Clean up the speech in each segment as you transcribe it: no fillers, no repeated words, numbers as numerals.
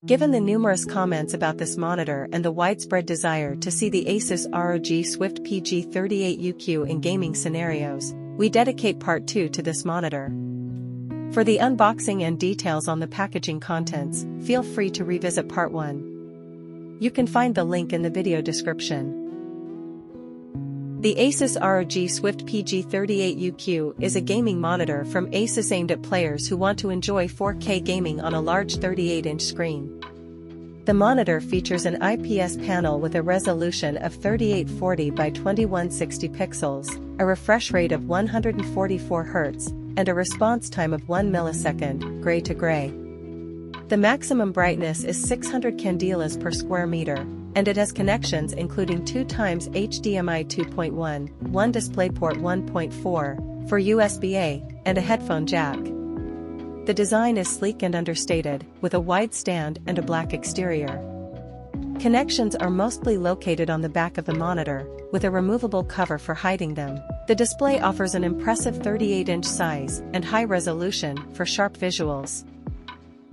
Given the numerous comments about this monitor and the widespread desire to see the ASUS ROG SWIFT PG38UQ in gaming scenarios, we dedicate part 2 to this monitor. For the unboxing and details on the packaging contents, feel free to revisit part 1. You can find the link in the video description. The ASUS ROG SWIFT PG38UQ is a gaming monitor from ASUS aimed at players who want to enjoy 4K gaming on a large 38-inch screen. The monitor features an IPS panel with a resolution of 3840 by 2160 pixels, a refresh rate of 144 Hz, and a response time of 1 millisecond, gray to gray. The maximum brightness is 600 candelas per square meter, and it has connections including 2x HDMI 2.1, one DisplayPort 1.4, for USB-A, and a headphone jack. The design is sleek and understated, with a wide stand and a black exterior. Connections are mostly located on the back of the monitor, with a removable cover for hiding them. The display offers an impressive 38-inch size and high resolution for sharp visuals.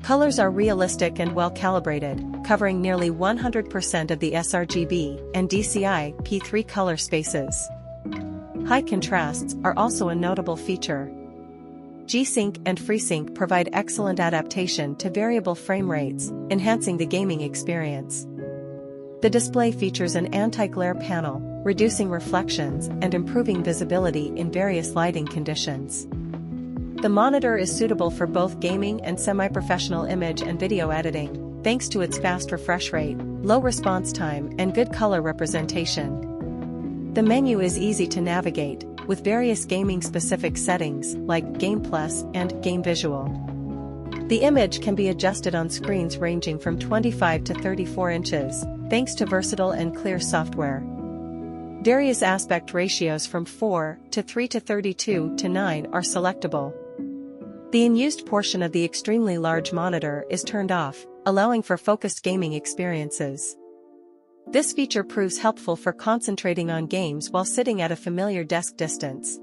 Colors are realistic and well-calibrated, covering nearly 100% of the sRGB and DCI P3 color spaces. High contrasts are also a notable feature. G-Sync and FreeSync provide excellent adaptation to variable frame rates, enhancing the gaming experience. The display features an anti-glare panel, reducing reflections and improving visibility in various lighting conditions. The monitor is suitable for both gaming and semi-professional image and video editing, thanks to its fast refresh rate, low response time, and good color representation. The menu is easy to navigate, with various gaming-specific settings like Game Plus and Game Visual. The image can be adjusted on screens ranging from 25 to 34 inches, thanks to versatile and clear software. Various aspect ratios from 4 to 3 to 32 to 9 are selectable. The unused portion of the extremely large monitor is turned off, allowing for focused gaming experiences. This feature proves helpful for concentrating on games while sitting at a familiar desk distance.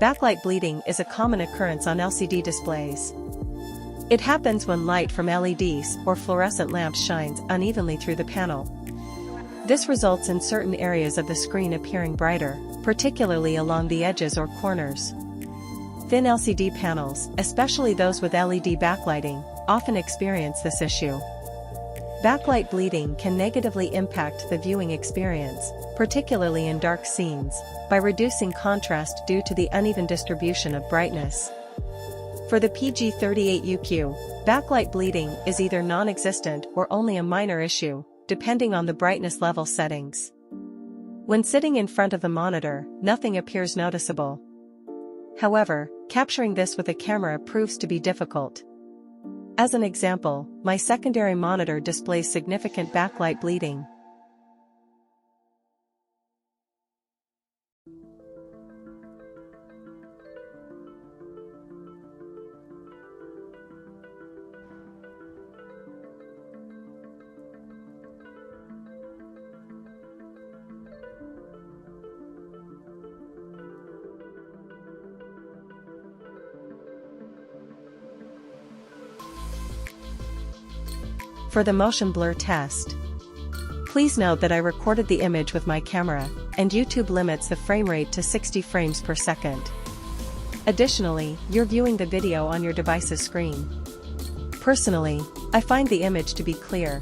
Backlight bleeding is a common occurrence on LCD displays. It happens when light from LEDs or fluorescent lamps shines unevenly through the panel. This results in certain areas of the screen appearing brighter, particularly along the edges or corners. Thin LCD panels, especially those with LED backlighting, often experience this issue. Backlight bleeding can negatively impact the viewing experience, particularly in dark scenes, by reducing contrast due to the uneven distribution of brightness. For the PG38UQ, backlight bleeding is either non-existent or only a minor issue, depending on the brightness level settings. When sitting in front of the monitor, nothing appears noticeable. However, capturing this with a camera proves to be difficult. As an example, my secondary monitor displays significant backlight bleeding. For the motion blur test, please note that I recorded the image with my camera, and YouTube limits the frame rate to 60 frames per second. Additionally, you're viewing the video on your device's screen. Personally, I find the image to be clear.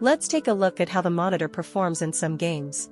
Let's take a look at how the monitor performs in some games.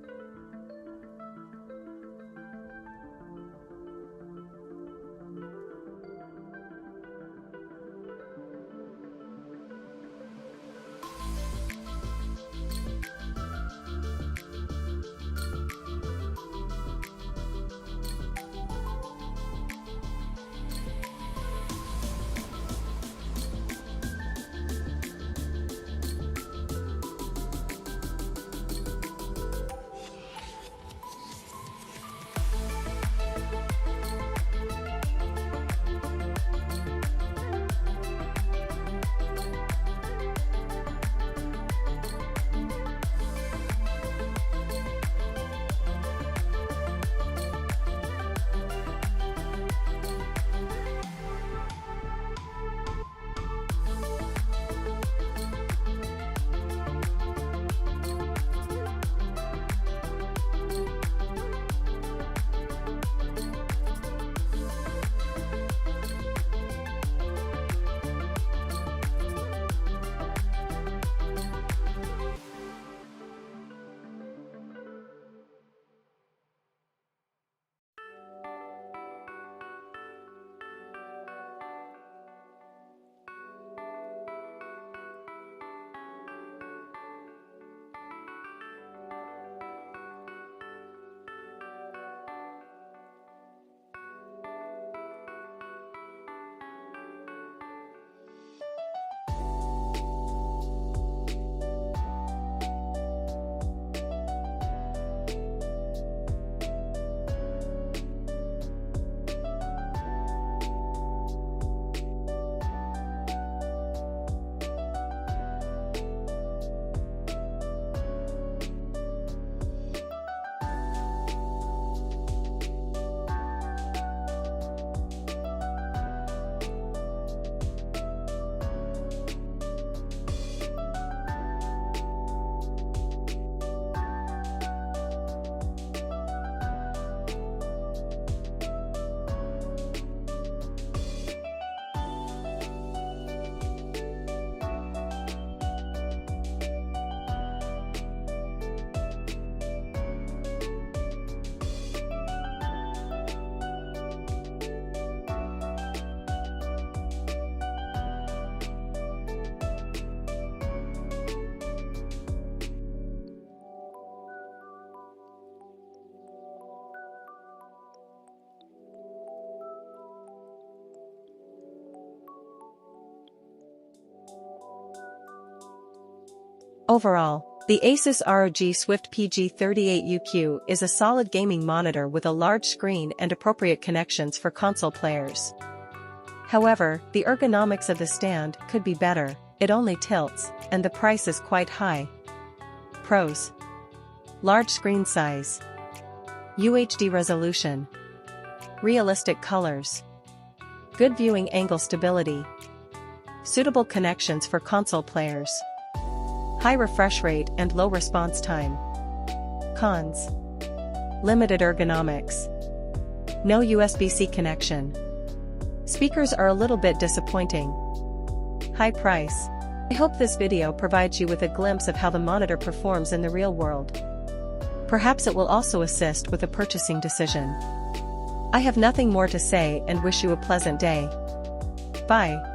Overall, the ASUS ROG SWIFT PG38UQ is a solid gaming monitor with a large screen and appropriate connections for console players. However, the ergonomics of the stand could be better, it only tilts, and the price is quite high. Pros: large screen size, UHD resolution, realistic colors, good viewing angle stability, suitable connections for console players, high refresh rate and low response time. Cons: limited ergonomics, no USB-C connection. Speakers are a little bit disappointing. High price. I hope this video provides you with a glimpse of how the monitor performs in the real world. Perhaps it will also assist with a purchasing decision. I have nothing more to say and wish you a pleasant day. Bye.